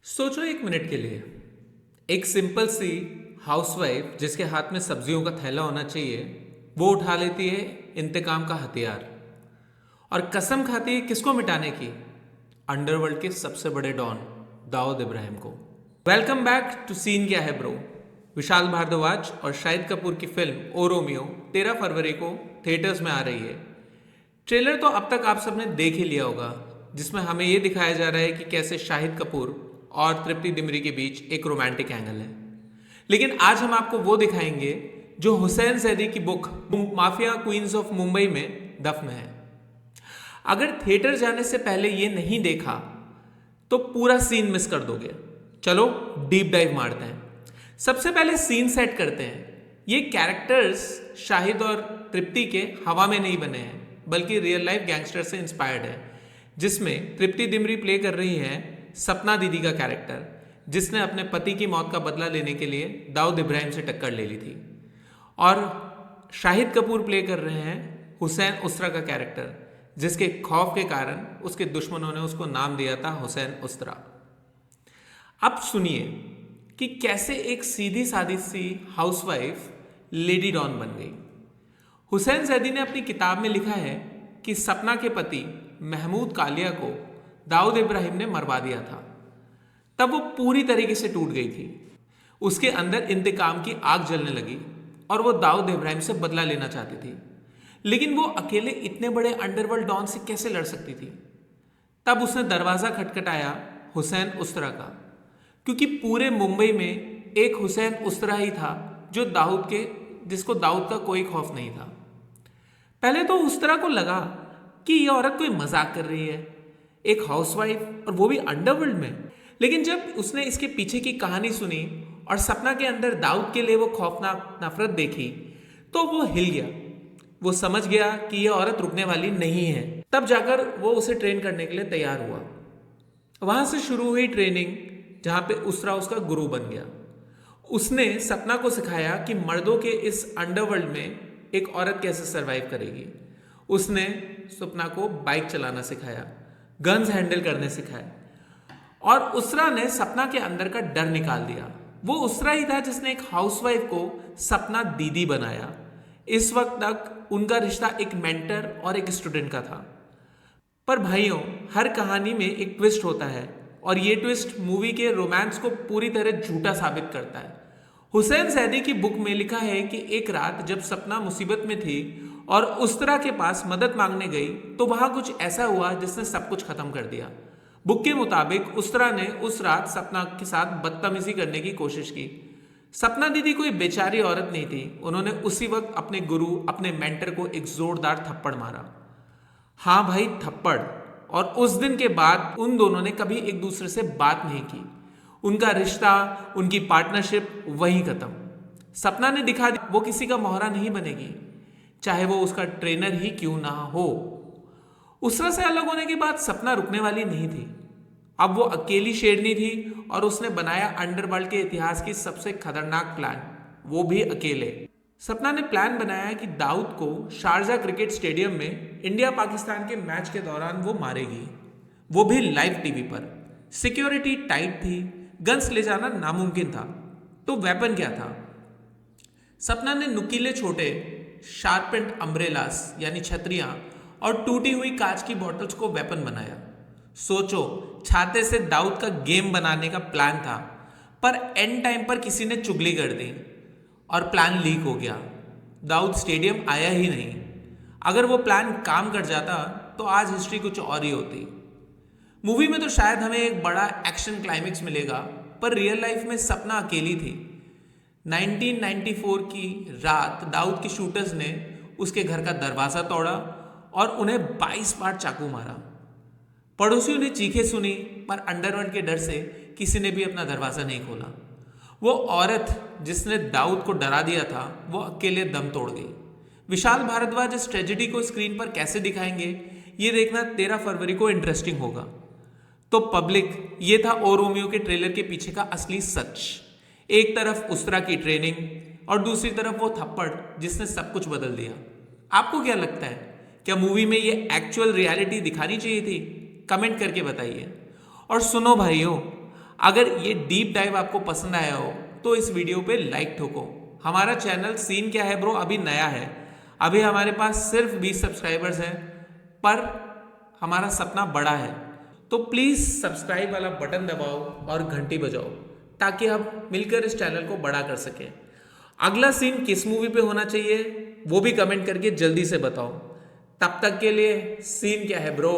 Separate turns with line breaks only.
सोचो एक मिनट के लिए। एक सिंपल सी हाउसवाइफ जिसके हाथ में सब्जियों का थैला होना चाहिए, वो उठा लेती है इंतकाम का हथियार और कसम खाती है किसको मिटाने की? अंडरवर्ल्ड के सबसे बड़े डॉन दाऊद इब्राहिम को। वेलकम बैक टू सीन क्या है ब्रो। विशाल भारद्वाज और शाहिद कपूर की फिल्म ओ रोमियो 13 फरवरी को थिएटर्स में आ रही है। ट्रेलर तो अब तक आप सबने देख ही लिया होगा, जिसमें हमें यह दिखाया जा रहा है कि कैसे शाहिद कपूर और तृप्ति डिमरी के बीच एक रोमांटिक एंगल है। लेकिन आज हम आपको वो दिखाएंगे जो हुसैन सैदी की book Mafia Queens of Mumbai में दफन है। अगर थिएटर जाने से पहले ये नहीं देखा तो पूरा सीन मिस कर दोगे। चलो डीप डाइव मारते हैं। सबसे पहले सीन सेट करते हैं। ये कैरेक्टर्स शाहिद और तृप्ति के हवा में नहीं बने हैं, बल्कि रियल लाइफ गैंगस्टर से इंस्पायर्ड है, जिसमें तृप्ति डिमरी प्ले कर रही है सपना दीदी का कैरेक्टर, जिसने अपने पति की मौत का बदला लेने के लिए दाऊद इब्राहिम से टक्कर ले ली थी। और शाहिद कपूर प्ले कर रहे हैं हुसैन उस्तरा का कैरेक्टर, जिसके खौफ के कारण उसके दुश्मनों ने उसको नाम दिया था हुसैन उस्तरा। अब सुनिए कि कैसे एक सीधी सादी सी हाउसवाइफ लेडी डॉन बन गई। हुसैन सैदी ने अपनी किताब में लिखा है कि सपना के पति महमूद कालिया को दाऊद इब्राहिम ने मरवा दिया था। तब वो पूरी तरीके से टूट गई थी। उसके अंदर इंतकाम की आग जलने लगी और वो दाऊद इब्राहिम से बदला लेना चाहती थी। लेकिन वो अकेले इतने बड़े अंडरवर्ल्ड डॉन से कैसे लड़ सकती थी? तब उसने दरवाजा खटखटाया हुसैन उस्तरा का, क्योंकि पूरे मुंबई में एक हुसैन उस्तरा ही था जिसको दाऊद का कोई खौफ नहीं था। पहले तो उस्तरा को लगा कि ये औरत कोई मजाक कर रही है, एक हाउसवाइफ, और वो भी अंडरवर्ल्ड में। लेकिन जब उसने इसके पीछे की कहानी सुनी और सपना के अंदर दाऊद के लिए वो खौफनाक नफरत देखी, तो वो हिल गया। वो समझ गया कि यह औरत रुकने वाली नहीं है। तब जाकर वो उसे ट्रेन करने के लिए तैयार हुआ। वहां से शुरू हुई ट्रेनिंग, जहां पे उस्तरा उसका गुरु बन गया। उसने सपना को सिखाया कि मर्दों के इस अंडरवर्ल्ड में एक औरत कैसे सरवाइव करेगी। उसने सपना को बाइक चलाना सिखाया, गन्स हैंडल करने सिखाए, और उस्तरा ने सपना के अंदर का डर निकाल दिया। वो उस्तरा ही था जिसने एक हाउसवाइफ को सपना दीदी बनाया। इस वक्त तक उनका रिश्ता एक मेंटर और एक स्टूडेंट का था। पर भाइयों, हर कहानी में एक ट्विस्ट होता है, और ये ट्विस्ट मूवी के रोमांस को पूरी तरह झूठा साबित करता है। हुसैन सैदी की बुक में लिखा है कि एक रात जब सपना मुसीबत में थी और उस्तरा के पास मदद मांगने गई, तो वहां कुछ ऐसा हुआ जिसने सब कुछ खत्म कर दिया। बुक के मुताबिक उस्तरा ने उस रात सपना के साथ बदतमीजी करने की कोशिश की। सपना दीदी कोई बेचारी औरत नहीं थी। उन्होंने उसी वक्त अपने गुरु, अपने मेंटर को एक जोरदार थप्पड़ मारा। हाँ भाई, थप्पड़। और उस दिन के बाद उन दोनों ने कभी एक दूसरे से बात नहीं की। उनका रिश्ता, उनकी पार्टनरशिप वहीं खत्म। सपना ने दिखा दिया वो किसी का मोहरा नहीं बनेगी, चाहे वो उसका ट्रेनर ही क्यों ना हो। उस्तरा से अलग होने के बाद सपना रुकने वाली नहीं थी। अब वो अकेली शेरनी थी और उसने बनाया अंडरवर्ल्ड के इतिहास की सबसे खतरनाक प्लान, वो भी अकेले। सपना ने प्लान बनाया कि दाऊद को शारजा क्रिकेट स्टेडियम में इंडिया पाकिस्तान के मैच के दौरान वो मारेगी, वो भी लाइव टीवी पर। सिक्योरिटी टाइट थी, गन्स ले जाना नामुमकिन था। तो वेपन क्या था? सपना ने नुकीले छोटे शार्पेंड अम्ब्रेलास यानी छतरियां और टूटी हुई कांच की बॉटल्स को वेपन बनाया। सोचो, छाते से दाऊद का गेम बनाने का प्लान था, पर एंड टाइम पर किसी ने चुगली कर दी और प्लान लीक हो गया। दाऊद स्टेडियम आया ही नहीं। अगर वो प्लान काम कर जाता तो आज हिस्ट्री कुछ और ही होती। मूवी में तो शायद हमें एक बड़ा एक्शन क्लाइमेक्स मिलेगा, पर रियल लाइफ में सपना अकेली थी। 1994 की रात दाऊद के शूटर्स ने उसके घर का दरवाजा तोड़ा और उन्हें 22 बार चाकू मारा। पड़ोसियों ने चीखें सुनी, पर अंडरवर्ल्ड के डर से किसी ने भी अपना दरवाजा नहीं खोला। वो औरत जिसने दाऊद को डरा दिया था, वो अकेले दम तोड़ गई। विशाल भारद्वाज इस ट्रेजेडी को स्क्रीन पर कैसे दिखाएंगे, ये देखना 13 फरवरी को इंटरेस्टिंग होगा। तो पब्लिक, ये था ओ रोमियो के ट्रेलर के पीछे का असली सच। एक तरफ उस्तरा की ट्रेनिंग और दूसरी तरफ वो थप्पड़ जिसने सब कुछ बदल दिया। आपको क्या लगता है, क्या मूवी में ये एक्चुअल रियलिटी दिखानी चाहिए थी? कमेंट करके बताइए। और सुनो भाइयों, अगर ये डीप डाइव आपको पसंद आया हो तो इस वीडियो पे लाइक ठोको। हमारा चैनल सीन क्या है ब्रो अभी नया है, अभी हमारे पास सिर्फ 20 सब्सक्राइबर्स हैं, पर हमारा सपना बड़ा है। तो प्लीज़ सब्सक्राइब वाला बटन दबाओ और घंटी बजाओ ताकि हम मिलकर इस चैनल को बड़ा कर सकें। अगला सीन किस मूवी पे होना चाहिए वो भी कमेंट करके जल्दी से बताओ। तब तक के लिए सीन क्या है ब्रो।